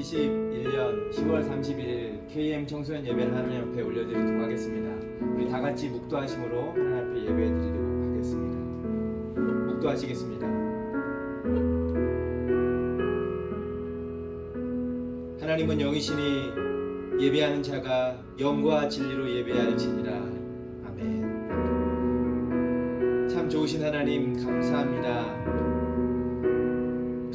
2021년 10월 31일 KM 청소년 예배를 하나님 앞에 올려드리도록 하겠습니다. 우리 다 같이 묵도하심으로 하나님 앞에 예배드리도록 하겠습니다. 묵도하시겠습니다. 하나님은 영이시니 예배하는 자가 영과 진리로 예배할지니라. 아멘. 참 좋으신 하나님 감사합니다.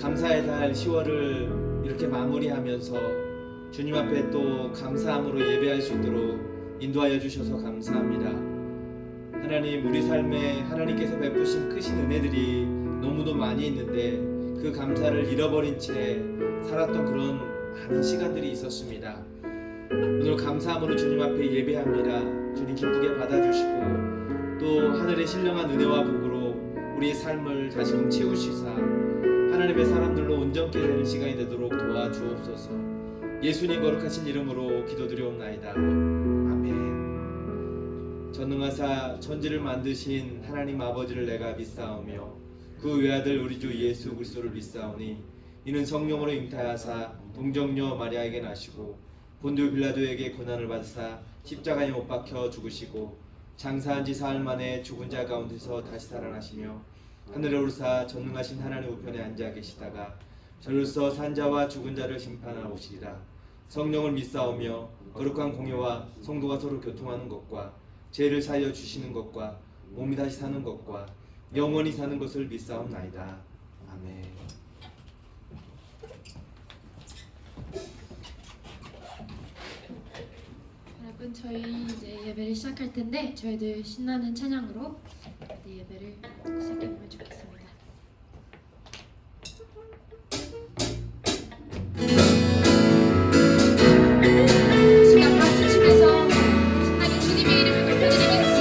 감사의 달 10월을 이렇게 마무리하면서 주님 앞에 또 감사함으로 예배할 수 있도록 인도하여 주셔서 감사합니다. 하나님, 우리 삶에 하나님께서 베푸신 크신 은혜들이 너무도 많이 있는데 그 감사를 잃어버린 채 살았던 그런 많은 시간들이 있었습니다. 오늘 감사함으로 주님 앞에 예배합니다. 주님 기쁘게 받아주시고 또 하늘의 신령한 은혜와 복으로 우리의 삶을 다시금 채우시사 하나님의 사람들로 온전케 되는 시간이 되도록 도와주옵소서. 예수님 거룩하신 이름으로 기도드리옵나이다. 아멘. 전능하사 천지를 만드신 하나님 아버지를 내가 믿사오며 그 외아들 우리 주 예수 그리스도를 믿사오니 이는 성령으로 잉타하사 동정녀 마리아에게 나시고 본디오 빌라도에게 고난을 받으사 십자가에 못 박혀 죽으시고 장사한 지 사흘 만에 죽은 자 가운데서 다시 살아나시며 하늘에 오르사 전능하신 하나님 우편에 앉아 계시다가 저로서 산자와 죽은 자를 심판하러 오시리라. 성령을 믿사오며 거룩한 공예와 성도가 서로 교통하는 것과 죄를 사하여 주시는 것과 몸이 다시 사는 것과 영원히 사는 것을 믿사옵나이다. 아멘. 여러분, 저희 이제 예배를 시작할 텐데 저희들 신나는 찬양으로 예배를 시작해보면 좋겠습니다. 시간 박수 치면서 신나게 주님의 이름을 높여드리겠습니다.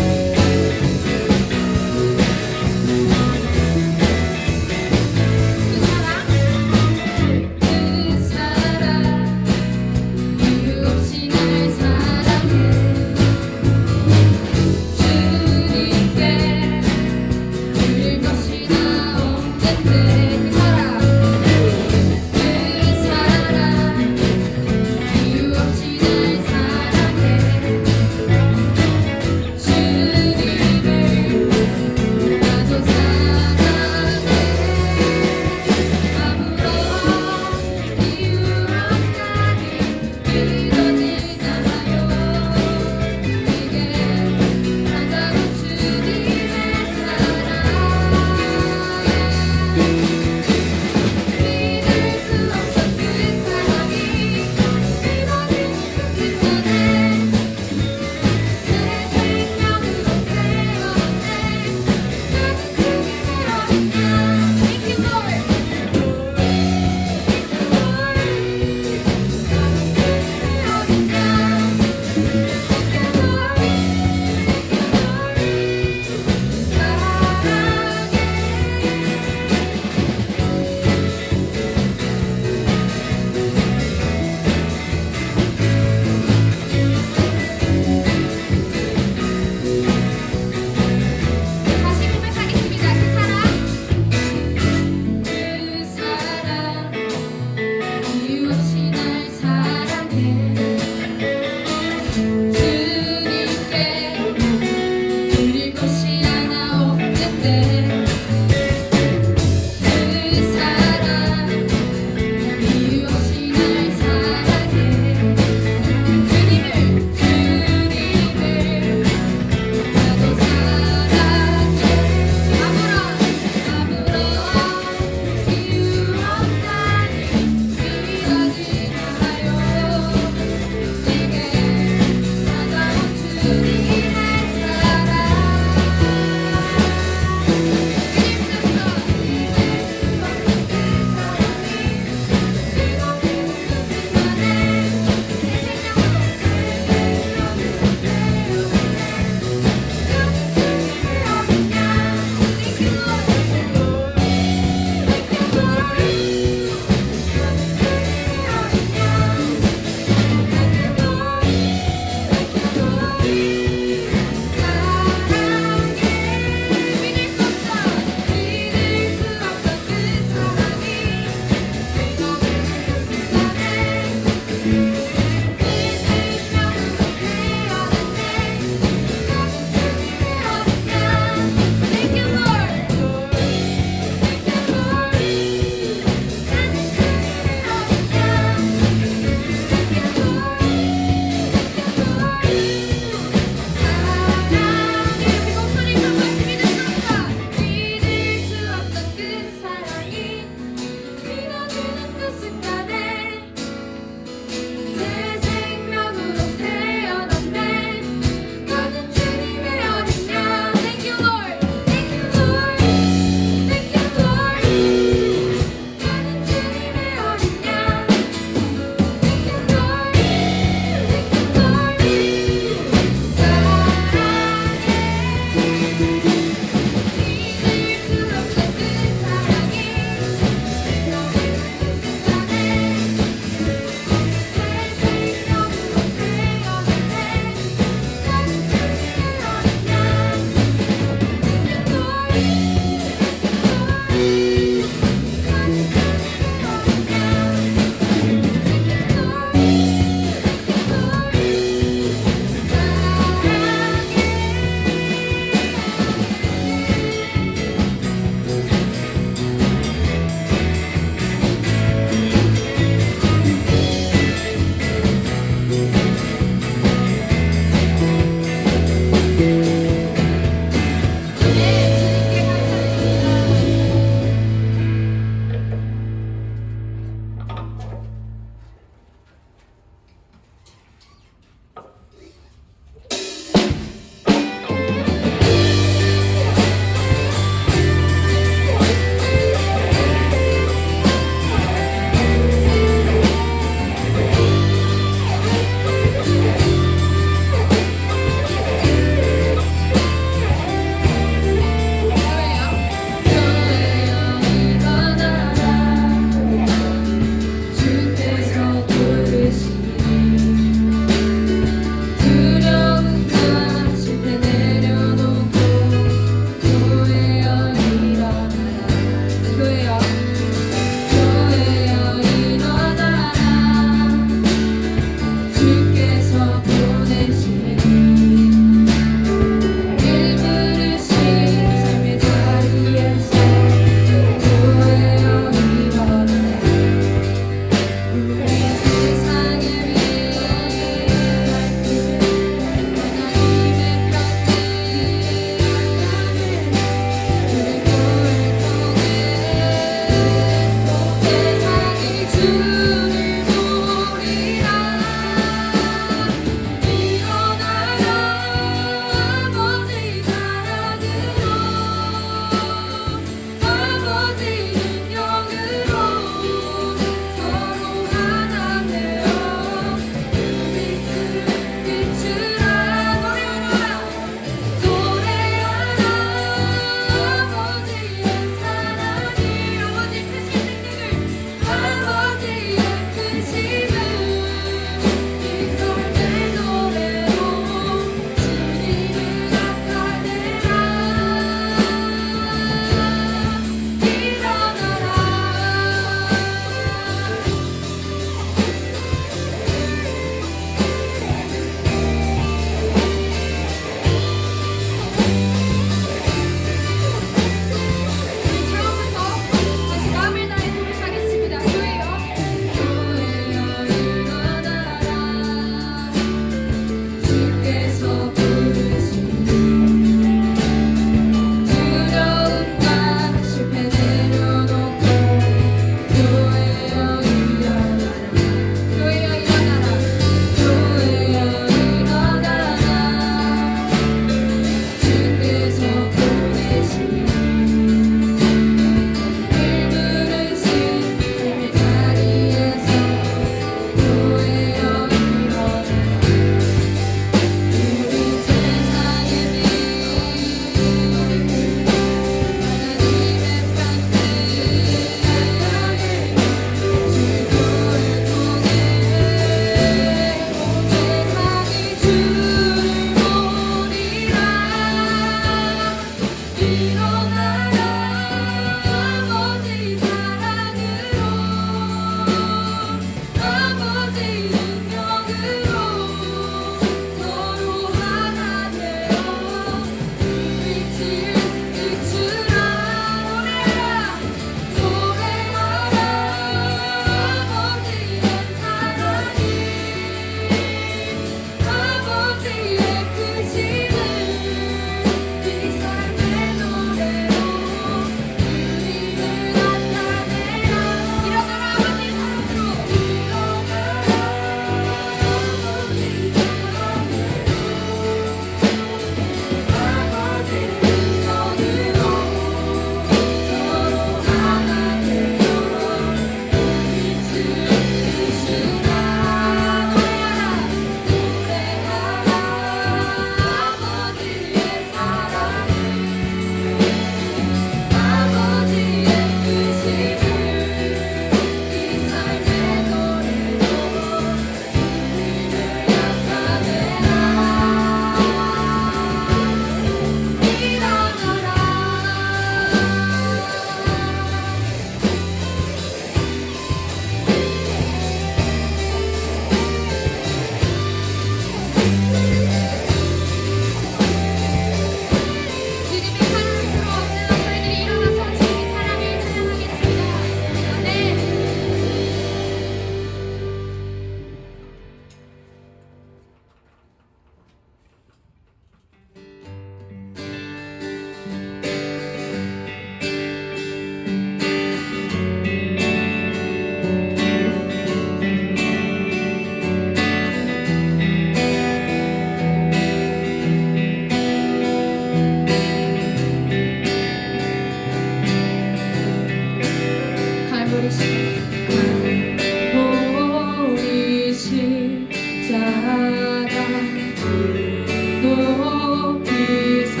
높이서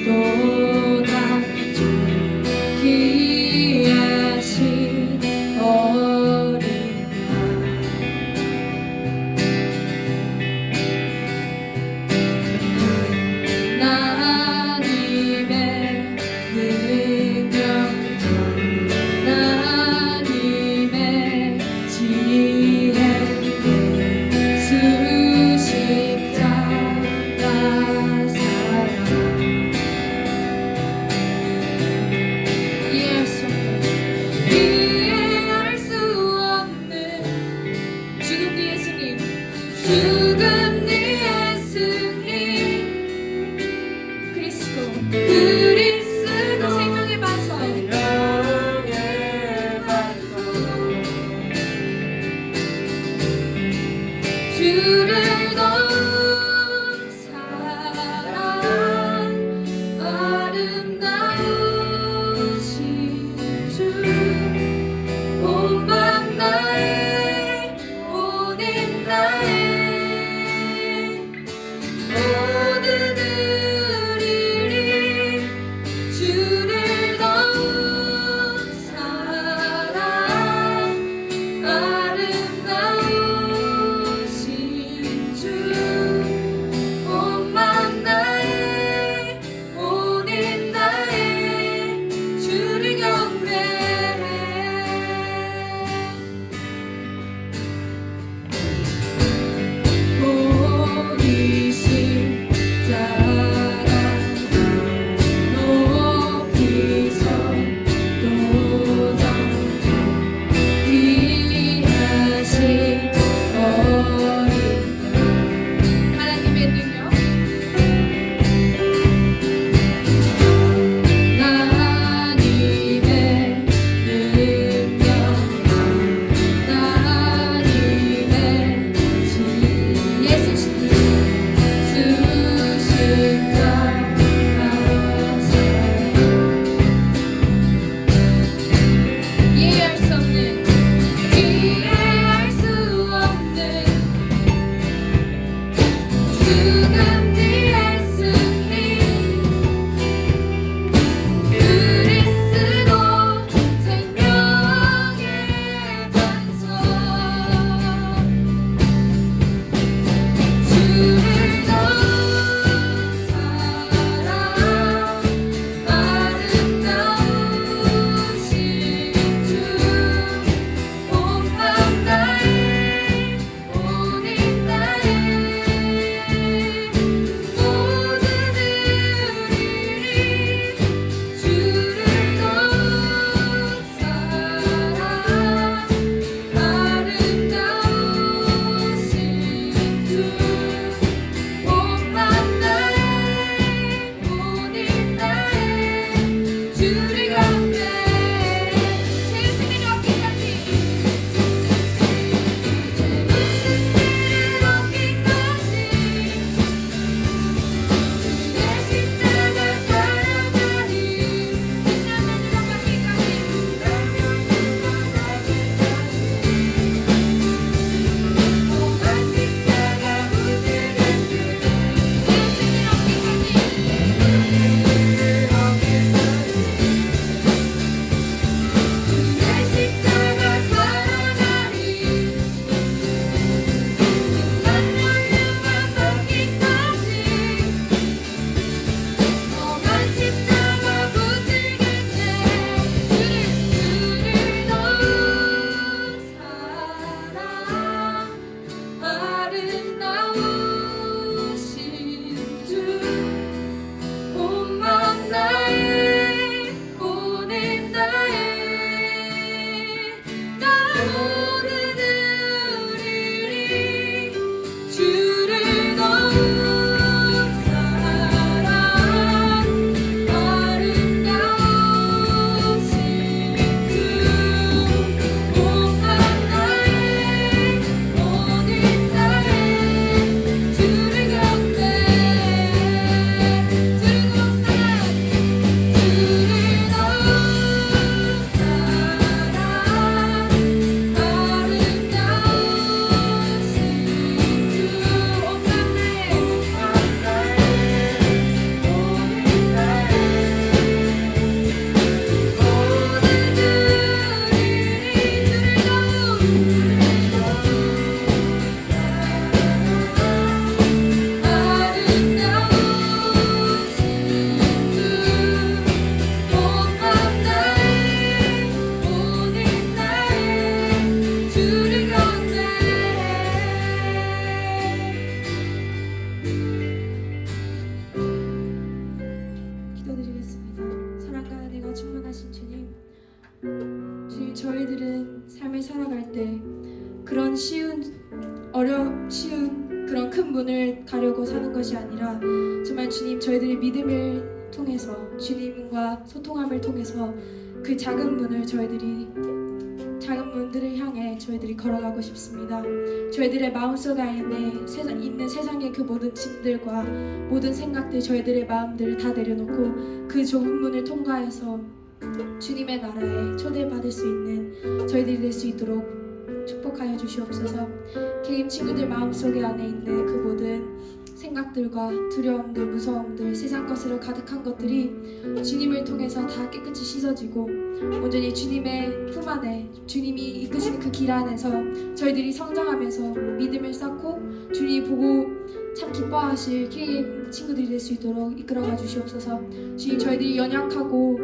쏟아져 귀하신 어린 하나님의 능력 하나님의 지혜 수십자가 사랑 이해할 수 없는 죽음 뒤의 승리 죽음 뒤의 승리 그리스도 생명의 반석 주를 넣은 사랑 아름다우신 주 온 밤 나의 오늘 나의 모든 의리 주를 넣은 사랑 아름다우신 주 온 밤 나의 오늘 나의 주를 경배해 보이신 자라 높이서 쏟아져 귀하신 어린 하나님의 능력 하나님의 능력 하나님의 예수 이해할 수 없는 죽음 뒤의 승리 그리스도 생명의 반석 주를 넣은 사랑 아름다우신 주 온 밤 나의 오늘 나의 가려고 사는 것이 아니라 정말 주님 저희들의 믿음을 통해서 주님과 소통함을 통해서 그 작은 문들을 향해 저희들이 걸어가고 싶습니다. 저희들의 마음속에 있는 세상의 그 모든 짐들과 모든 생각들, 저희들의 마음들을 다 내려놓고 그 좁은 문을 통과해서 주님의 나라에 초대받을 수 있는 저희들이 될 수 있도록 축복하여 주시옵소서. 개인 친구들 마음속에 안에 있는 그 모든 생각들과 두려움들, 무서움들, 세상 것으로 가득한 것들이 주님을 통해서 다 깨끗이 씻어지고 온전히 주님의 품 안에 주님이 이끄시는 그 길 안에서 저희들이 성장하면서 믿음을 쌓고 주님이 보고 참 기뻐하실 KM 친구들이 될 수 있도록 이끌어가 주시옵소서. 주님 저희들이 연약하고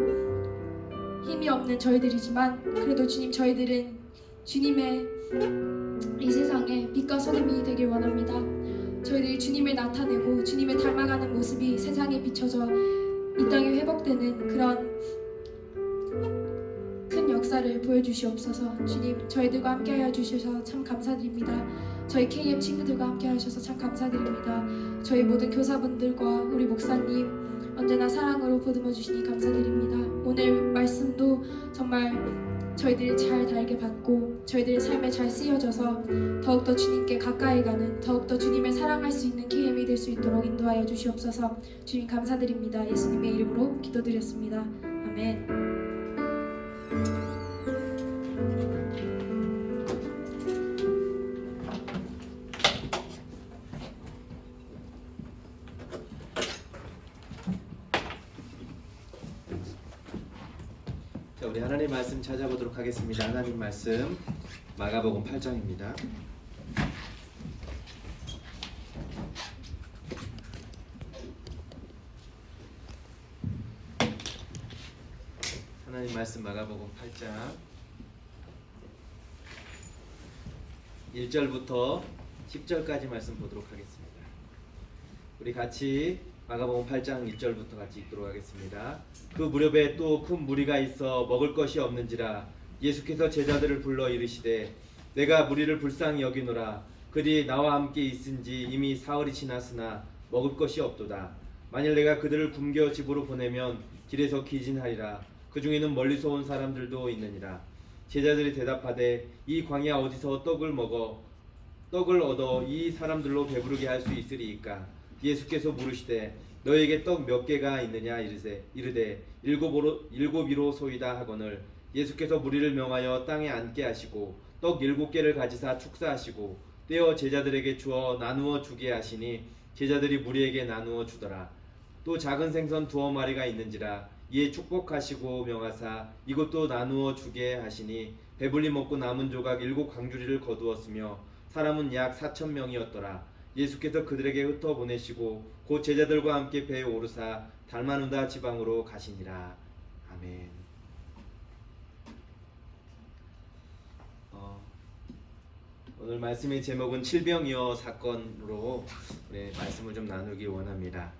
힘이 없는 저희들이지만 그래도 주님 저희들은 주님의 이 세상에 빛과 소금이 되길 원합니다. 저희들이 주님을 나타내고 주님을 닮아가는 모습이 세상에 비춰져 이 땅에 회복되는 그런 큰 역사를 보여주시옵소서. 주님 저희들과 함께하여 주셔서 참 감사드립니다. 저희 KM 친구들과 함께하셔서 참 감사드립니다. 저희 모든 교사분들과 우리 목사님 언제나 사랑으로 보듬어 주시니 감사드립니다. 오늘 말씀도 정말 저희들이 잘 달게 받고 저희들의 삶에 잘 쓰여져서 더욱더 주님께 가까이 가는 더욱더 주님을 사랑할 수 있는 KM이 될 수 있도록 인도하여 주시옵소서. 주님 감사드립니다. 예수님의 이름으로 기도드렸습니다. 아멘. 자, 우리 하나님 말씀 찾아보도록 하겠습니다. 하나님 말씀 마가복음 8장입니다. 하나님 말씀 마가복음 8장 1절부터 10절까지 말씀 보도록 하겠습니다. 우리 같이 마가복음 8장 1절부터 같이 읽도록 하겠습니다. 그 무렵에 또 큰 무리가 있어 먹을 것이 없는지라 예수께서 제자들을 불러 이르시되 내가 무리를 불쌍히 여기노라. 그들이 나와 함께 있은지 이미 사흘이 지났으나 먹을 것이 없도다. 만일 내가 그들을 굶겨 집으로 보내면 길에서 기진하리라. 그 중에는 멀리서 온 사람들도 있느니라. 제자들이 대답하되 이 광야 어디서 떡을 얻어 이 사람들로 배부르게 할 수 있으리이까. 예수께서 물으시되 너에게 떡 몇 개가 있느냐 이르되 일곱이로소이다 하거늘 예수께서 무리를 명하여 땅에 앉게 하시고 떡 7개를 가지사 축사하시고 떼어 제자들에게 주어 나누어 주게 하시니 제자들이 무리에게 나누어 주더라. 또 작은 생선 2마리가 있는지라 이에 축복하시고 명하사 이것도 나누어 주게 하시니 배불리 먹고 남은 조각 7광주리를 거두었으며 사람은 약 4,000명이었더라. 예수께서 그들에게 흩어 보내시고 곧 제자들과 함께 배에 오르사 달마누다 지방으로 가시니라. 아멘. 오늘 말씀의 제목은 칠병이어 사건으로 우리 말씀을 좀 나누기 원합니다.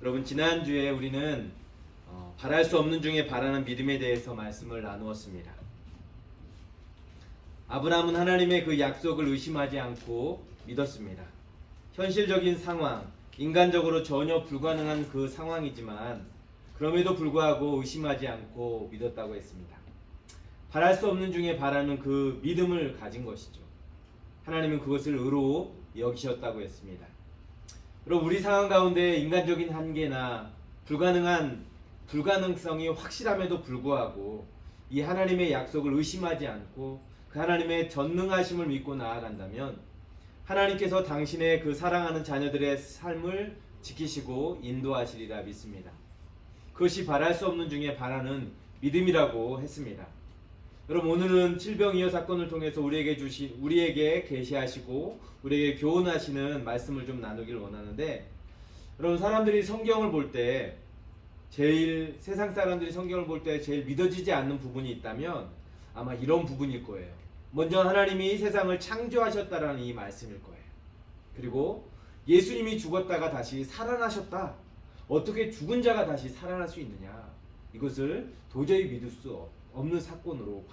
여러분 지난주에 우리는 바랄 수 없는 중에 바라는 믿음에 대해서 말씀을 나누었습니다. 아브라함은 하나님의 그 약속을 의심하지 않고 믿었습니다. 현실적인 상황, 인간적으로 전혀 불가능한 그 상황이지만 그럼에도 불구하고 의심하지 않고 믿었다고 했습니다. 바랄 수 없는 중에 바라는 그 믿음을 가진 것이죠. 하나님은 그것을 의로 여기셨다고 했습니다. 그럼 우리 상황 가운데 인간적인 한계나 불가능성이 확실함에도 불구하고 이 하나님의 약속을 의심하지 않고 그 하나님의 전능하심을 믿고 나아간다면 하나님께서 당신의 그 사랑하는 자녀들의 삶을 지키시고 인도하시리라 믿습니다. 그것이 바랄 수 없는 중에 바라는 믿음이라고 했습니다. 여러분 오늘은 칠병이어 사건을 통해서 우리에게 계시하시고 우리에게 교훈하시는 말씀을 좀 나누길 원하는데, 여러분 사람들이 성경을 볼 때 세상 사람들이 성경을 볼 때 제일 믿어지지 않는 부분이 있다면 아마 이런 부분일 거예요. 먼저 하나님이 세상을 창조하셨다라는 이 말씀일 거예요. 그리고 예수님이 죽었다가 다시 살아나셨다. 어떻게 죽은 자가 다시 살아날 수 있느냐. 이것을 도저히 믿을 수 없는 사건으로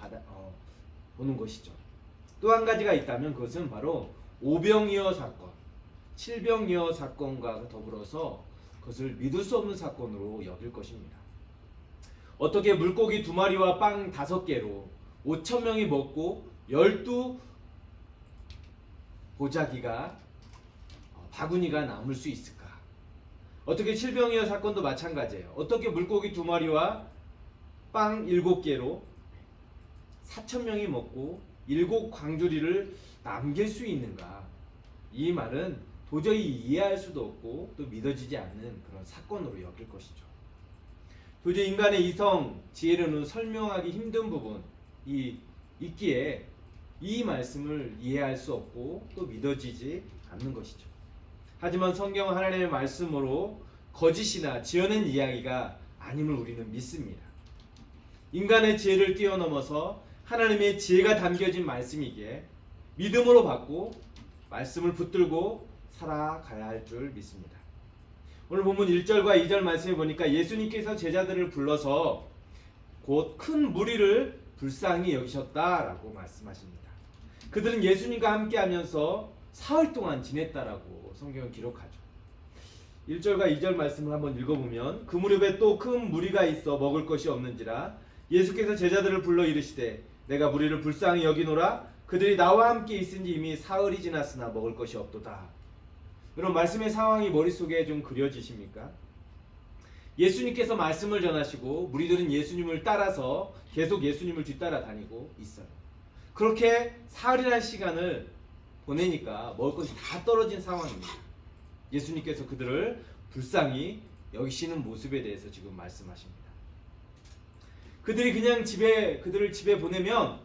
보는 것이죠. 또 한 가지가 있다면 그것은 바로 오병이어 사건. 칠병이어 사건과 더불어서 그것을 믿을 수 없는 사건으로 여길 것입니다. 어떻게 물고기 2마리와 빵 5개로 5,000명이 먹고 12 보자기가 바구니가 남을 수 있을까? 어떻게 칠병이어 사건도 마찬가지예요. 어떻게 물고기 2마리와 빵 7개로 4,000명이 먹고 7 광주리를 남길 수 있는가? 이 말은 도저히 이해할 수도 없고 또 믿어지지 않는 그런 사건으로 여길 것이죠. 도저히 인간의 이성, 지혜로는 설명하기 힘든 부분이 있기에 이 말씀을 이해할 수 없고 또 믿어지지 않는 것이죠. 하지만 성경은 하나님의 말씀으로 거짓이나 지어낸 이야기가 아님을 우리는 믿습니다. 인간의 지혜를 뛰어넘어서 하나님의 지혜가 담겨진 말씀이기에 믿음으로 받고 말씀을 붙들고 살아가야 할 줄 믿습니다. 오늘 본문 1절과 2절 말씀에 보니까 예수님께서 제자들을 불러서 곧 큰 무리를 불쌍히 여기셨다라고 말씀하십니다. 그들은 예수님과 함께하면서 사흘 동안 지냈다라고 성경은 기록하죠. 1절과 2절 말씀을 한번 읽어보면 그 무렵에 또 큰 무리가 있어 먹을 것이 없는지라 예수께서 제자들을 불러 이르시되 내가 무리를 불쌍히 여기노라 그들이 나와 함께 있은지 이미 사흘이 지났으나 먹을 것이 없도다. 여러분 말씀의 상황이 머릿속에 좀 그려지십니까? 예수님께서 말씀을 전하시고 무리들은 예수님을 따라서 계속 예수님을 뒤따라 다니고 있어요. 그렇게 사흘이라는 시간을 보내니까 먹을 것이 다 떨어진 상황입니다. 예수님께서 그들을 불쌍히 여기시는 모습에 대해서 지금 말씀하십니다. 그들이 그냥 그들을 집에 보내면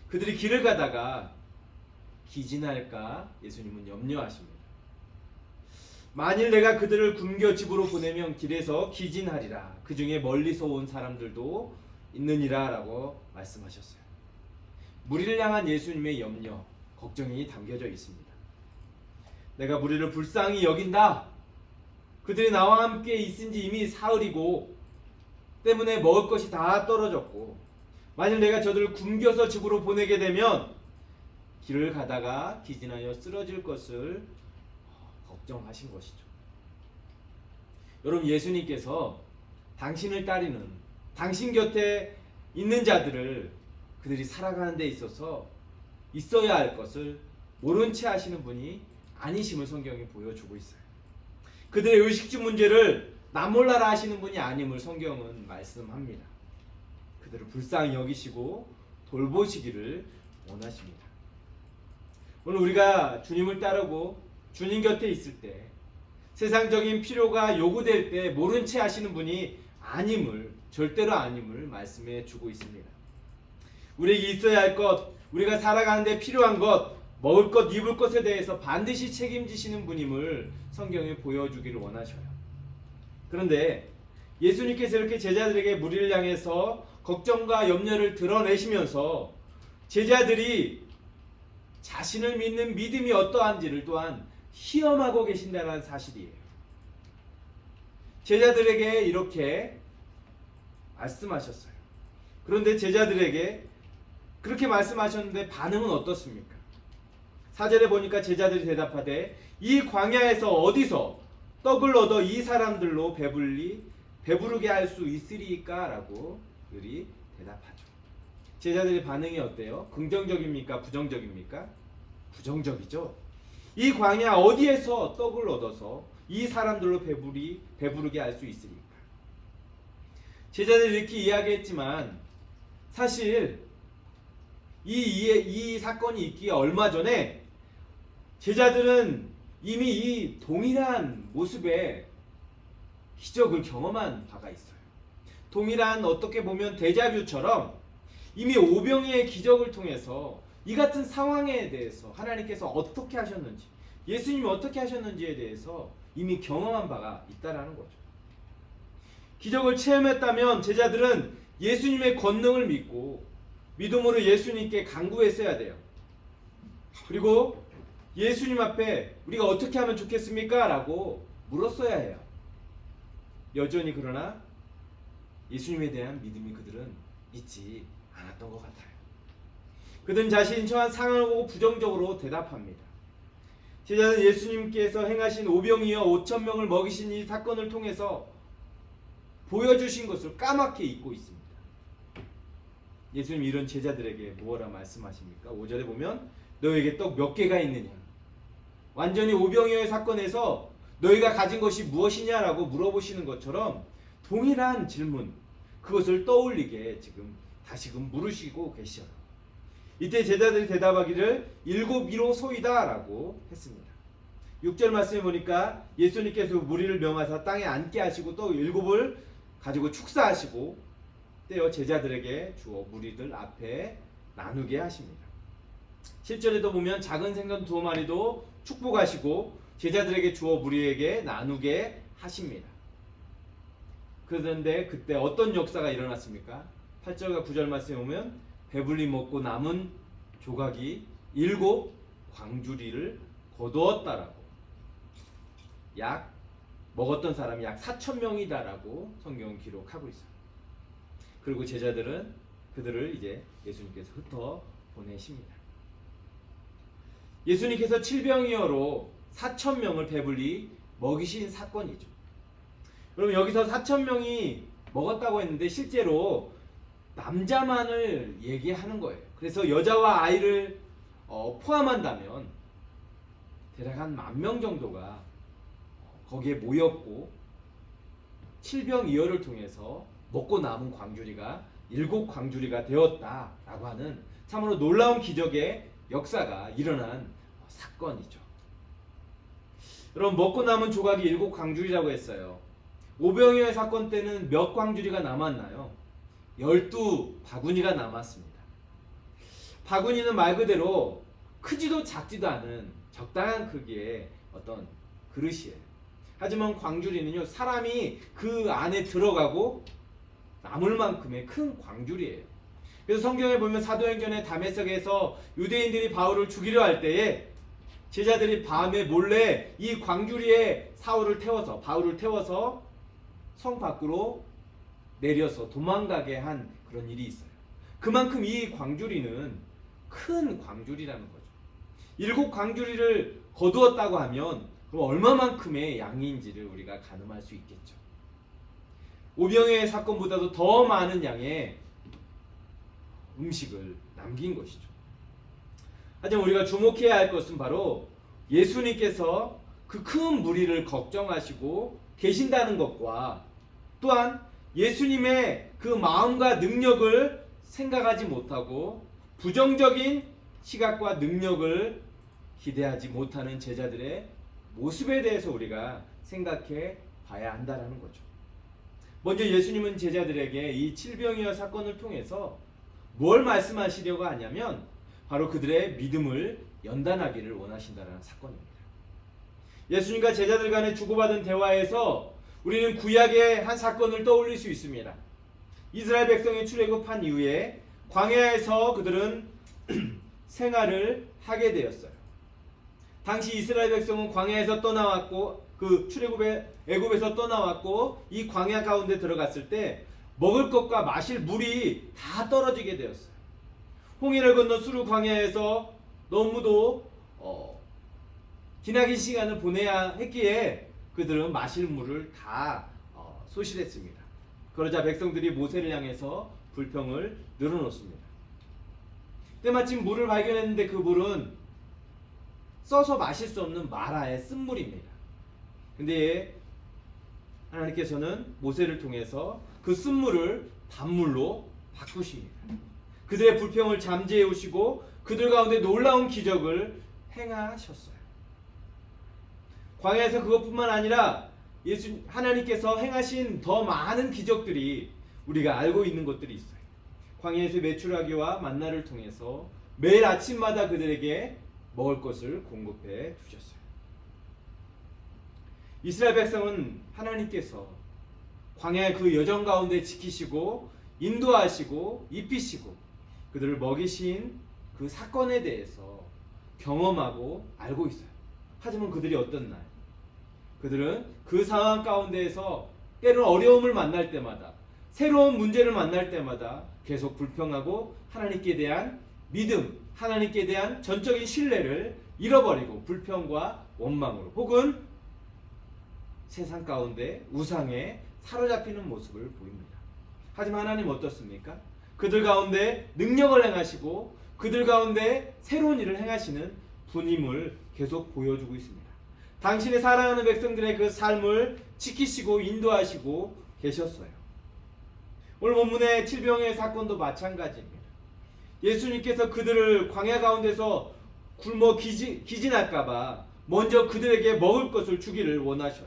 그들이 길을 가다가 기진할까 예수님은 염려하십니다. 만일 내가 그들을 굶겨 집으로 보내면 길에서 기진하리라. 그 중에 멀리서 온 사람들도 있느니라 라고 말씀하셨어요. 무리를 향한 예수님의 염려, 걱정이 담겨져 있습니다. 내가 무리를 불쌍히 여긴다. 그들이 나와 함께 있은지 이미 사흘이고 때문에 먹을 것이 다 떨어졌고 만일 내가 저들을 굶겨서 집으로 보내게 되면 길을 가다가 기진하여 쓰러질 것을 걱정하신 것이죠. 여러분 예수님께서 당신을 따르는 당신 곁에 있는 자들을 그들이 살아가는 데 있어서 있어야 할 것을 모른 채 하시는 분이 아니심을 성경이 보여주고 있어요. 그들의 의식주 문제를 나몰라라 하시는 분이 아님을 성경은 말씀합니다. 그들을 불쌍히 여기시고 돌보시기를 원하십니다. 오늘 우리가 주님을 따르고 주님 곁에 있을 때 세상적인 필요가 요구될 때 모른 채 하시는 분이 아님을 절대로 아님을 말씀해 주고 있습니다. 우리에게 있어야 할 것, 우리가 살아가는 데 필요한 것, 먹을 것, 입을 것에 대해서 반드시 책임지시는 분임을 성경에 보여주기를 원하셔요. 그런데 예수님께서 이렇게 제자들에게 무리를 향해서 걱정과 염려를 드러내시면서 제자들이 자신을 믿는 믿음이 어떠한지를 또한 시험하고 계신다는 사실이에요. 제자들에게 이렇게 말씀하셨어요. 그런데 제자들에게 그렇게 말씀하셨는데 반응은 어떻습니까? 4절에 보니까 제자들이 대답하되 이 광야에서 어디서 떡을 얻어 이 사람들로 배부르게 할 수 있으리까? 라고 그들이 대답하죠. 제자들의 반응이 어때요? 긍정적입니까? 부정적입니까? 부정적이죠. 이 광야 어디에서 떡을 얻어서 이 사람들로 배부르게 할 수 있으리까? 제자들이 이렇게 이야기했지만 사실 이 사건이 있기에 얼마 전에 제자들은 이미 이 동일한 모습의 기적을 경험한 바가 있어요. 동일한 어떻게 보면 데자뷰처럼 이미 오병이의 기적을 통해서 이 같은 상황에 대해서 하나님께서 어떻게 하셨는지 예수님이 어떻게 하셨는지에 대해서 이미 경험한 바가 있다라는 거죠. 기적을 체험했다면 제자들은 예수님의 권능을 믿고 믿음으로 예수님께 간구했어야 돼요. 그리고 예수님 앞에 우리가 어떻게 하면 좋겠습니까? 라고 물었어야 해요. 여전히 그러나 예수님에 대한 믿음이 그들은 있지 않았던 것 같아요. 그들은 자신이 처한 상황을 보고 부정적으로 대답합니다. 제자들은 예수님께서 행하신 오병이어 5천 명을 먹이신 이 사건을 통해서 보여주신 것을 까맣게 잊고 있습니다. 예수님 이런 제자들에게 뭐라 말씀하십니까? 5절에 보면 너에게 떡 몇 개가 있느냐? 완전히 오병이어의 사건에서 너희가 가진 것이 무엇이냐라고 물어보시는 것처럼 동일한 질문, 그것을 떠올리게 지금 다시금 물으시고 계셔요. 이때 제자들이 대답하기를 7이로 소이다 라고 했습니다. 6절 말씀에 보니까 예수님께서 무리를 명하사 땅에 앉게 하시고 또 7을 가지고 축사하시고 떼어 제자들에게 주어 무리들 앞에 나누게 하십니다. 7절에도 보면 작은 생선 2마리도 축복하시고 제자들에게 주어 무리에게 나누게 하십니다. 그런데 그때 어떤 역사가 일어났습니까? 8절과 9절 말씀에 보면 배불리 먹고 남은 조각이 7 광주리를 거두었다라고, 먹었던 사람이 약 4,000명이다라고 성경은 기록하고 있어요. 그리고 제자들은 그들을 이제 예수님께서 흩어 보내십니다. 예수님께서 칠병이어로 4,000명을 배불리 먹이신 사건이죠. 여러분 여기서 4,000명이 먹었다고 했는데 실제로 남자만을 얘기하는 거예요. 그래서 여자와 아이를 포함한다면 대략 한 10,000명 정도가 거기에 모였고 칠병이어를 통해서 먹고 남은 광주리가 7 광주리가 되었다라고 하는 참으로 놀라운 기적의 역사가 일어난 사건이죠. 여러분 먹고 남은 조각이 7 광주리라고 했어요. 오병이어 사건 때는 몇 광주리가 남았나요? 12 바구니가 남았습니다. 바구니는 말 그대로 크지도 작지도 않은 적당한 크기의 어떤 그릇이에요. 하지만 광주리는요, 사람이 그 안에 들어가고 남을 만큼의 큰 광주리예요. 그래서 성경에 보면 사도행전의 다메섹에서 유대인들이 바울을 죽이려 할 때에 제자들이 밤에 몰래 이 광주리에 바울을 태워서 성 밖으로 내려서 도망가게 한 그런 일이 있어요. 그만큼 이 광주리는 큰 광주리라는 거죠. 7 광주리를 거두었다고 하면 그럼 얼마만큼의 양인지를 우리가 가늠할 수 있겠죠. 오병이어의 사건보다도 더 많은 양의 음식을 남긴 것이죠. 하지만 우리가 주목해야 할 것은 바로 예수님께서 그 큰 무리를 걱정하시고 계신다는 것과 또한 예수님의 그 마음과 능력을 생각하지 못하고 부정적인 시각과 능력을 기대하지 못하는 제자들의 모습에 대해서 우리가 생각해 봐야 한다는 거죠. 먼저 예수님은 제자들에게 이 칠병이어 사건을 통해서 뭘 말씀하시려고 하냐면 바로 그들의 믿음을 연단하기를 원하신다는 사건입니다. 예수님과 제자들 간에 주고받은 대화에서 우리는 구약의 한 사건을 떠올릴 수 있습니다. 이스라엘 백성이 출애굽한 이후에 광야에서 그들은 생활을 하게 되었어요. 당시 이스라엘 백성은 광야에서 떠나왔고 애굽에서 떠나왔고 이 광야 가운데 들어갔을 때 먹을 것과 마실 물이 다 떨어지게 되었어요. 홍해를 건너 수르 광야에서 너무도 기나긴 시간을 보내야 했기에 그들은 마실 물을 다 소실했습니다. 그러자 백성들이 모세를 향해서 불평을 늘어놓습니다. 때마침 물을 발견했는데 그 물은 써서 마실 수 없는 마라의 쓴물입니다. 근데 하나님께서는 모세를 통해서 그 쓴물을 단물로 바꾸십니다. 그들의 불평을 잠재해 오시고 그들 가운데 놀라운 기적을 행하셨어요. 광야에서 그것뿐만 아니라 하나님께서 행하신 더 많은 기적들이 우리가 알고 있는 것들이 있어요. 광야에서 메추라기와 만나를 통해서 매일 아침마다 그들에게 먹을 것을 공급해 주셨어요. 이스라엘 백성은 하나님께서 광야의 그 여정 가운데 지키시고 인도하시고 입히시고 그들을 먹이신 그 사건에 대해서 경험하고 알고 있어요. 하지만 그들이 어떻나요? 그들은 그 상황 가운데에서 때로는 어려움을 만날 때마다 새로운 문제를 만날 때마다 계속 불평하고 하나님께 대한 믿음, 하나님께 대한 전적인 신뢰를 잃어버리고 불평과 원망으로 혹은 세상 가운데 우상에 사로잡히는 모습을 보입니다. 하지만 하나님 어떻습니까? 그들 가운데 능력을 행하시고 그들 가운데 새로운 일을 행하시는 분임을 계속 보여주고 있습니다. 당신의 사랑하는 백성들의 그 삶을 지키시고 인도하시고 계셨어요. 오늘 본문의 질병의 사건도 마찬가지입니다. 예수님께서 그들을 광야 가운데서 굶어 기진할까봐 먼저 그들에게 먹을 것을 주기를 원하셔요.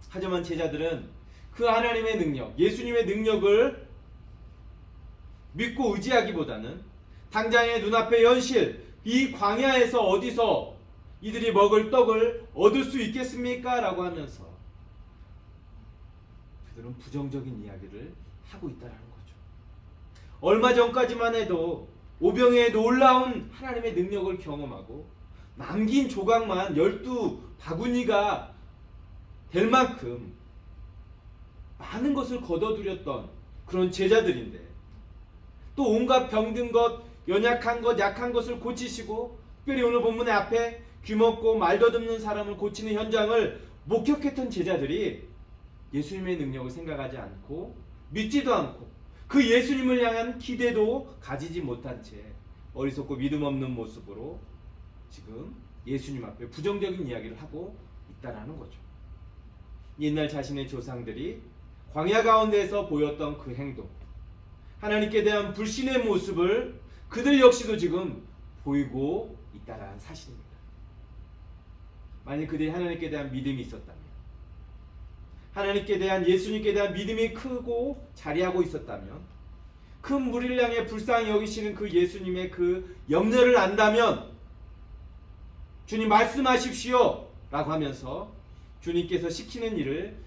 하지만 제자들은 그 하나님의 능력, 예수님의 능력을 믿고 의지하기보다는 당장의 눈앞의 현실, 이 광야에서 어디서 이들이 먹을 떡을 얻을 수 있겠습니까? 라고 하면서 그들은 부정적인 이야기를 하고 있다는 거죠. 얼마 전까지만 해도 오병이의 놀라운 하나님의 능력을 경험하고 남긴 조각만 12바구니가 될 만큼 많은 것을 거둬들였던 그런 제자들인데 또 온갖 병든 것, 연약한 것, 약한 것을 고치시고 특별히 오늘 본문의 앞에 귀먹고 말더듬는 사람을 고치는 현장을 목격했던 제자들이 예수님의 능력을 생각하지 않고 믿지도 않고 그 예수님을 향한 기대도 가지지 못한 채 어리석고 믿음 없는 모습으로 지금 예수님 앞에 부정적인 이야기를 하고 있다라는 거죠. 옛날 자신의 조상들이 광야 가운데서 보였던 그 행동, 하나님께 대한 불신의 모습을 그들 역시도 지금 보이고 있다라는 사실입니다. 만약 그들이 하나님께 대한 믿음이 있었다면, 하나님께 대한 예수님께 대한 믿음이 크고 자리하고 있었다면, 큰 무리를 향해 불쌍히 여기시는 그 예수님의 그 염려를 안다면 주님 말씀하십시오 라고 하면서 주님께서 시키는 일을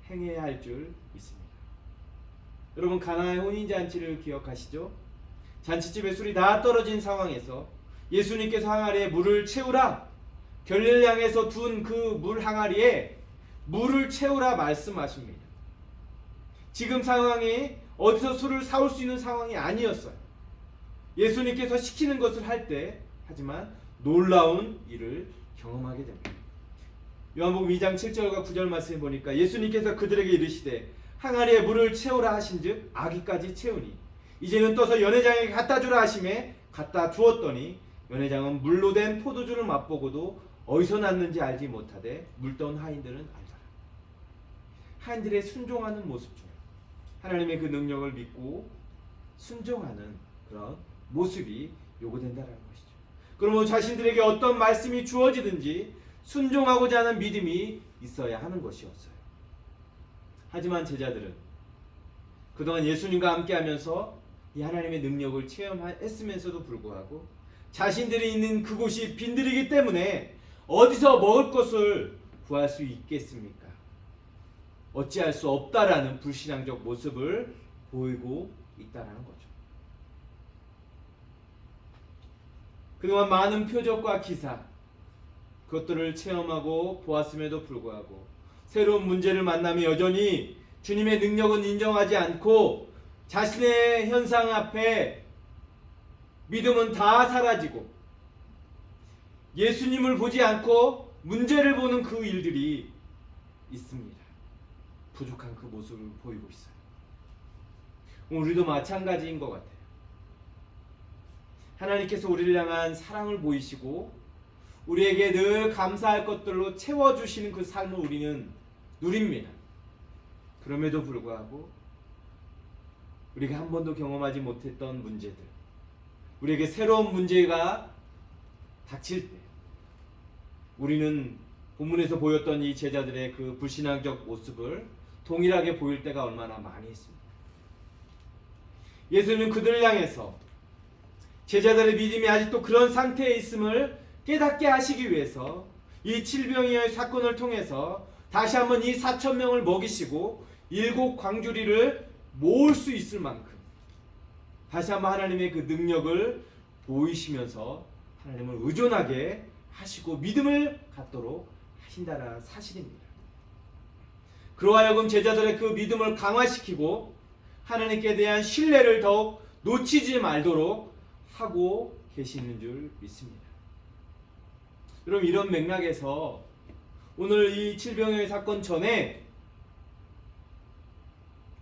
행해야 할 줄 믿습니다. 여러분 가나의 혼인잔치를 기억하시죠? 잔치집에 술이 다 떨어진 상황에서 예수님께서 항아리에 물을 채우라, 결례를 향해서 둔 그 물 항아리에 물을 채우라 말씀하십니다. 지금 상황이 어디서 술을 사올 수 있는 상황이 아니었어요. 예수님께서 시키는 것을 할 때 하지만 놀라운 일을 경험하게 됩니다. 요한복음 2장 7절과 9절 말씀에 보니까 예수님께서 그들에게 이르시되 항아리에 물을 채우라 하신즉 아기까지 채우니 이제는 떠서 연회장에게 갖다 주라 하심에 갖다 주었더니 연회장은 물로 된 포도주를 맛보고도 어디서 났는지 알지 못하되 물던 하인들은 알더라. 하인들의 순종하는 모습 중에 하나님의 그 능력을 믿고 순종하는 그런 모습이 요구된다는 것이죠. 그러면 자신들에게 어떤 말씀이 주어지든지 순종하고자 하는 믿음이 있어야 하는 것이었어요. 하지만 제자들은 그동안 예수님과 함께하면서 이 하나님의 능력을 체험했으면서도 불구하고 자신들이 있는 그곳이 빈들이기 때문에 어디서 먹을 것을 구할 수 있겠습니까? 어찌할 수 없다라는 불신앙적 모습을 보이고 있다는 거죠. 그동안 많은 표적과 기사 그것들을 체험하고 보았음에도 불구하고 새로운 문제를 만나며 여전히 주님의 능력은 인정하지 않고 자신의 현상 앞에 믿음은 다 사라지고 예수님을 보지 않고 문제를 보는 그 일들이 있습니다. 부족한 그 모습을 보이고 있어요. 우리도 마찬가지인 것 같아요. 하나님께서 우리를 향한 사랑을 보이시고 우리에게 늘 감사할 것들로 채워주시는 그 삶을 우리는 누립니다. 그럼에도 불구하고 우리가 한 번도 경험하지 못했던 문제들, 우리에게 새로운 문제가 닥칠 때 우리는 본문에서 보였던 이 제자들의 그 불신앙적 모습을 동일하게 보일 때가 얼마나 많이 있습니다. 예수님은 그들을 향해서 제자들의 믿음이 아직도 그런 상태에 있음을 깨닫게 하시기 위해서 이 칠병이의 사건을 통해서 다시 한번 이 4,000명을 먹이시고 7 광주리를 모을 수 있을 만큼 다시 한번 하나님의 그 능력을 보이시면서 하나님을 의존하게 하시고 믿음을 갖도록 하신다는 사실입니다. 그러하여금 제자들의 그 믿음을 강화시키고 하나님께 대한 신뢰를 더욱 놓치지 말도록 하고 계시는 줄 믿습니다. 여러분, 이런 맥락에서 오늘 이 칠병의 사건 전에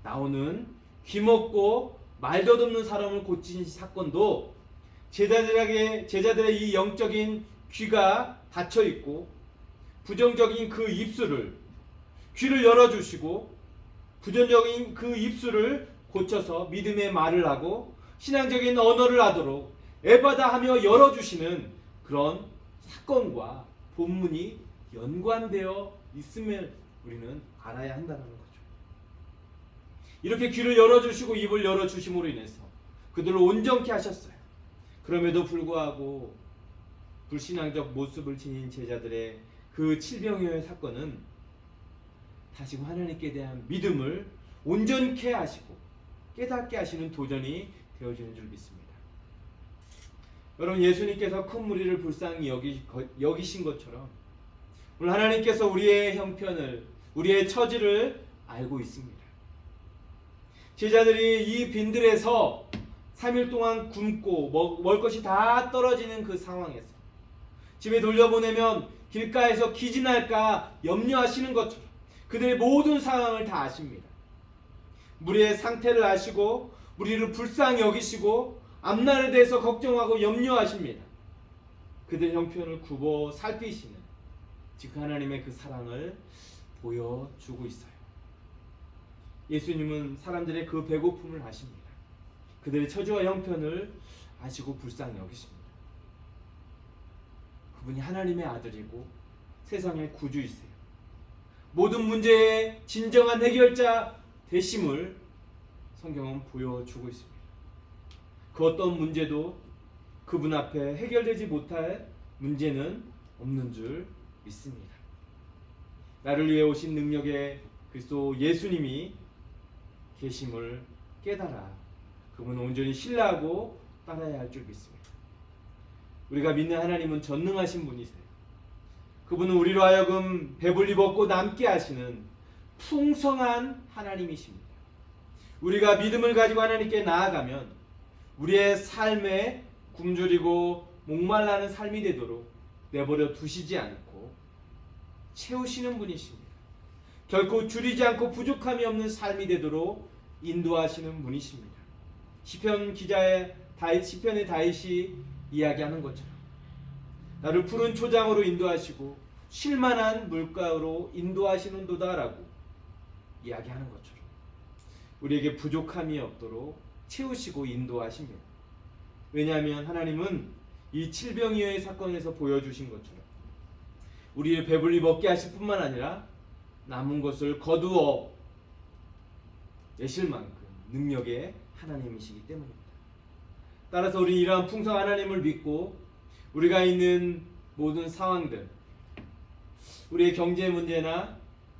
나오는 귀먹고 말덧없는 사람을 고친 사건도 제자들의 이 영적인 귀가 닫혀 있고 부정적인 그 입술을, 귀를 열어주시고 부정적인 그 입술을 고쳐서 믿음의 말을 하고 신앙적인 언어를 하도록 에바다하며 열어주시는 그런 사건과 본문이 연관되어 있음을 우리는 알아야 한다는 거죠. 이렇게 귀를 열어주시고 입을 열어주심으로 인해서 그들을 온전케 하셨어요. 그럼에도 불구하고 불신앙적 모습을 지닌 제자들의 그 칠병여의 사건은 다시금 하나님께 대한 믿음을 온전케 하시고 깨닫게 하시는 도전이 되어지는 줄 믿습니다. 여러분, 예수님께서 큰 무리를 불쌍히 여기신 것처럼 오늘 하나님께서 우리의 형편을, 우리의 처지를 알고 있습니다. 제자들이 이 빈들에서 3일 동안 굶고 먹을 것이 다 떨어지는 그 상황에서 집에 돌려보내면 길가에서 기진할까 염려하시는 것처럼 그들의 모든 상황을 다 아십니다. 무리의 상태를 아시고 무리를 불쌍히 여기시고 앞날에 대해서 걱정하고 염려하십니다. 그들 형편을 굽어 살피시는 즉 하나님의 그 사랑을 보여주고 있어요. 예수님은 사람들의 그 배고픔을 아십니다. 그들의 처지와 형편을 아시고 불쌍히 여기십니다. 그분이 하나님의 아들이고 세상의 구주이세요. 모든 문제의 진정한 해결자 되심을 성경은 보여주고 있습니다. 그 어떤 문제도 그분 앞에 해결되지 못할 문제는 없는 줄 믿습니다. 나를 위해 오신 능력의 그리스도 예수님이 계심을 깨달아 그분은 온전히 신뢰하고 따라야 할 줄 믿습니다. 우리가 믿는 하나님은 전능하신 분이세요. 그분은 우리로 하여금 배불리 먹고 남게 하시는 풍성한 하나님이십니다. 우리가 믿음을 가지고 하나님께 나아가면 우리의 삶에 굶주리고 목말라는 삶이 되도록 내버려 두시지 않고 채우시는 분이십니다. 결코 줄이지 않고 부족함이 없는 삶이 되도록 인도하시는 분이십니다. 시편의 다윗이 이야기하는 것처럼 나를 푸른 초장으로 인도하시고 쉴만한 물가로 인도하시는도다라고 이야기하는 것처럼 우리에게 부족함이 없도록 채우시고 인도하십니다. 왜냐하면 하나님은 이 칠병이의 사건에서 보여주신 것처럼 우리를 배불리 먹게 하실 뿐만 아니라 남은 것을 거두어 내실 만큼 능력의 하나님이시기 때문입니다. 따라서 우리 이러한 풍성한 하나님을 믿고 우리가 있는 모든 상황들, 우리의 경제 문제나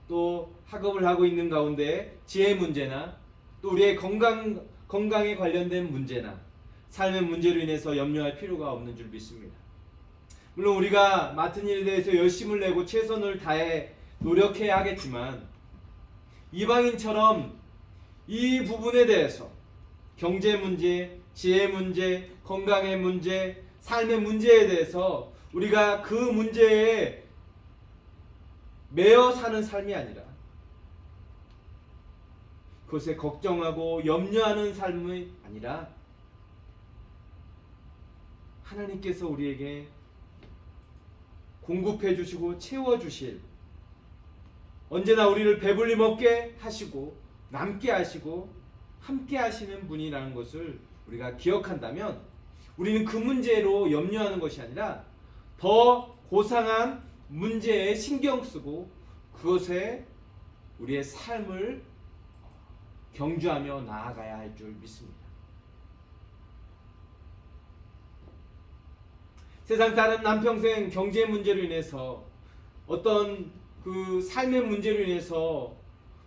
또 학업을 하고 있는 가운데 지혜 문제나 또 우리의 건강에 관련된 문제나 삶의 문제로 인해서 염려할 필요가 없는 줄 믿습니다. 물론 우리가 맡은 일에 대해서 열심을 내고 최선을 다해 노력해야 하겠지만 이방인처럼 이 부분에 대해서 경제 문제, 지혜 문제, 건강의 문제, 삶의 문제에 대해서 우리가 그 문제에 매여 사는 삶이 아니라 그것에 걱정하고 염려하는 삶이 아니라 하나님께서 우리에게 공급해 주시고 채워 주실 언제나 우리를 배불리 먹게 하시고 남게 하시고 함께 하시는 분이라는 것을 우리가 기억한다면 우리는 그 문제로 염려하는 것이 아니라 더 고상한 문제에 신경 쓰고 그것에 우리의 삶을 경주하며 나아가야 할 줄 믿습니다. 세상 사람 남평생 경제 문제로 인해서 어떤 그 삶의 문제로 인해서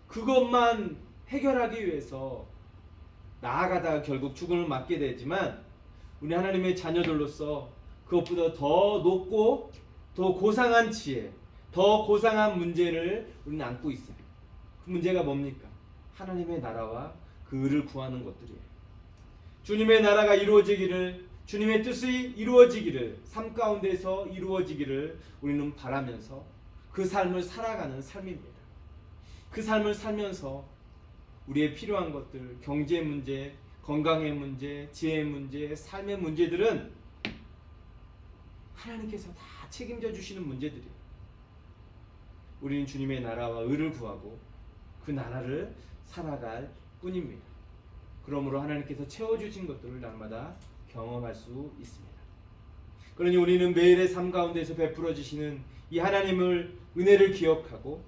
그것만 해결하기 위해서 나아가다가 결국 죽음을 맞게 되지만 우리 하나님의 자녀들로서 그것보다 더 높고 더 고상한 지혜, 더 고상한 문제를 우리는 안고 있어요. 그 문제가 뭡니까? 하나님의 나라와 그 의를 구하는 것들이에요. 주님의 나라가 이루어지기를 주님의 뜻이 이루어지기를, 삶 가운데서 이루어지기를 우리는 바라면서 그 삶을 살아가는 삶입니다. 그 삶을 살면서 우리의 필요한 것들, 경제 문제, 건강의 문제, 지혜의 문제, 삶의 문제들은 하나님께서 다 책임져 주시는 문제들이에요. 우리는 주님의 나라와 의를 구하고 그 나라를 살아갈 뿐입니다. 그러므로 하나님께서 채워주신 것들을 날마다 경험할 수 있습니다. 그러니 우리는 매일의 삶 가운데서 베풀어 주시는 이 하나님을, 은혜를 기억하고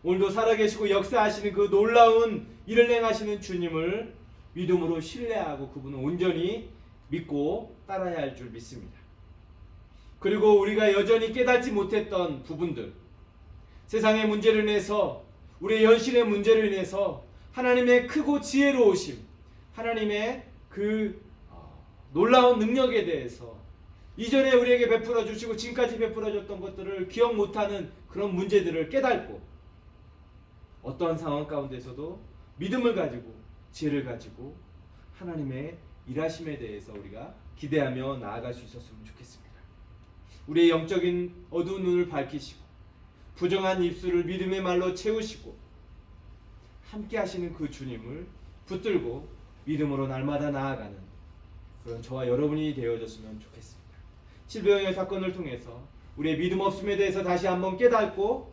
오늘도 살아계시고 역사하시는 그 놀라운 일을 행하시는 주님을 믿음으로 신뢰하고 그분을 온전히 믿고 따라야 할 줄 믿습니다. 그리고 우리가 여전히 깨닫지 못했던 부분들, 세상의 문제로 인해서, 우리의 현실의 문제로 인해서 하나님의 크고 지혜로우심, 하나님의 그 놀라운 능력에 대해서 이전에 우리에게 베풀어 주시고 지금까지 베풀어 줬던 것들을 기억 못하는 그런 문제들을 깨닫고 어떠한 상황 가운데서도 믿음을 가지고 지혜를 가지고 하나님의 일하심에 대해서 우리가 기대하며 나아갈 수 있었으면 좋겠습니다. 우리의 영적인 어두운 눈을 밝히시고 부정한 입술을 믿음의 말로 채우시고 함께 하시는 그 주님을 붙들고 믿음으로 날마다 나아가는 그런 저와 여러분이 되어졌으면 좋겠습니다. 질병의 사건을 통해서 우리의 믿음 없음에 대해서 다시 한번 깨닫고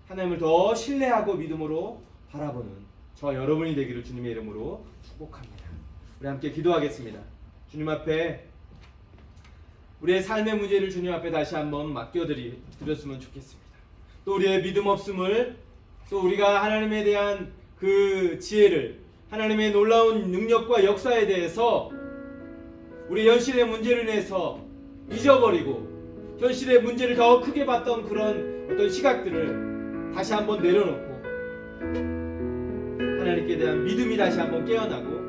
하나님을 더 신뢰하고 믿음으로 바라보는 저와 여러분이 되기를 주님의 이름으로 축복합니다. 우리 함께 기도하겠습니다. 주님 앞에 우리의 삶의 문제를 주님 앞에 다시 한번 맡겨드렸으면 좋겠습니다. 또 우리의 믿음 없음을, 또 우리가 하나님에 대한 그 지혜를, 하나님의 놀라운 능력과 역사에 대해서 우리 현실의 문제를 인해서 잊어버리고 현실의 문제를 더 크게 봤던 그런 어떤 시각들을 다시 한번 내려놓고 하나님께 대한 믿음이 다시 한번 깨어나고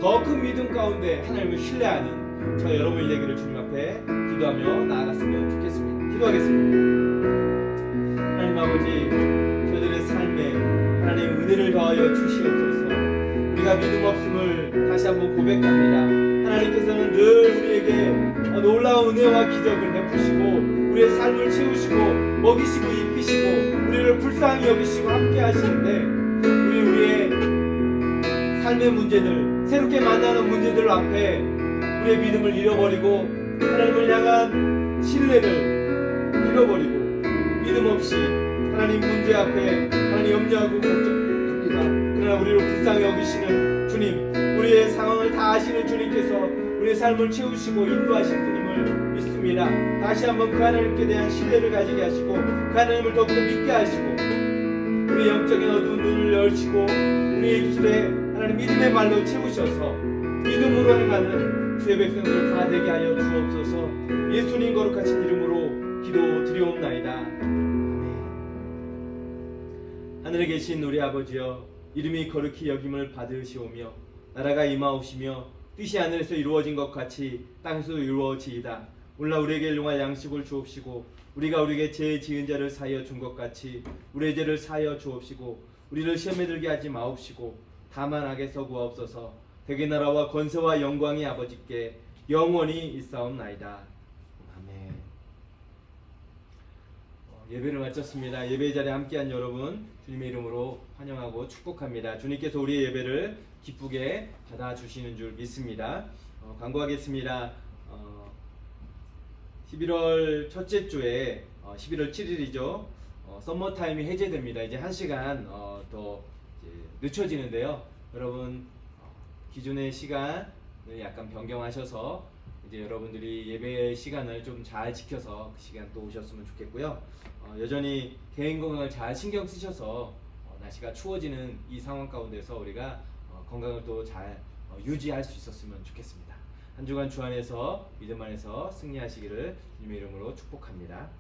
더 큰 믿음 가운데 하나님을 신뢰하는 저 여러분이 되기를 주님 앞에 기도하며 나아갔으면 좋겠습니다. 기도하겠습니다. 하나님 아버지, 저희들의 삶에 하나님의 은혜를 더하여 주시옵소서. 우리가 믿음 없음을 다시 한번 고백합니다. 하나님께서는 늘 우리에게 놀라운 은혜와 기적을 베푸시고 우리의 삶을 채우시고 먹이시고 입히시고 우리를 불쌍히 여기시고 함께 하시는데 우리의 삶의 문제들, 새롭게 만나는 문제들 앞에 우리의 믿음을 잃어버리고 하나님을 향한 신뢰를 잃어버리고 믿음 없이 하나님 문제 앞에 하나님 염려하고 걱정합니다. 그러나 우리를 불쌍히 여기시는 주님, 우리의 상황을 다 아시는 주님께서 우리의 삶을 채우시고 인도하실 분임을 믿습니다. 다시 한번 그 하나님께 대한 신뢰를 가지게 하시고 그 하나님을 더욱더 믿게 하시고 우리의 영적인 어두운 눈을 열시고 우리의 입술에 하나님 믿음의 말로 채우셔서 믿음으로 행하는 주의 백성들 다 되게 하여 주옵소서. 예수님 거룩하신 이름으로 기도 드리옵나이다. 아멘. 하늘에 계신 우리 아버지여, 이름이 거룩히 여김을 받으시오며 나라가 임하옵시며 뜻이 하늘에서 이루어진 것 같이 땅에서도 이루어지이다. 오늘날 우리에게 일용할 양식을 주옵시고 우리가 우리에게 죄 지은 자를 사하여 준 것 같이 우리의 죄를 사하여 주옵시고 우리를 시험에 들게 하지 마옵시고 다만 악에서 구하옵소서. 대개 나라와 권세와 영광이 아버지께 영원히 있사옵나이다. 아멘. 예배를 마쳤습니다. 예배 자리에 함께한 여러분 주님의 이름으로 환영하고 축복합니다. 주님께서 우리의 예배를 기쁘게 받아주시는 줄 믿습니다. 광고하겠습니다. 11월 첫째 주에 11월 7일이죠. 썸머타임이 해제됩니다. 이제 1시간 더 늦춰지는데요. 여러분 기존의 시간을 약간 변경하셔서 이제 여러분들이 예배 시간을 좀 잘 지켜서 그 시간 또 오셨으면 좋겠고요. 여전히 개인 건강을 잘 신경 쓰셔서 날씨가 추워지는 이 상황 가운데서 우리가 건강을 또 잘 유지할 수 있었으면 좋겠습니다. 한 주간 주 안에서 믿음 안에서 승리하시기를 주님의 이름으로 축복합니다.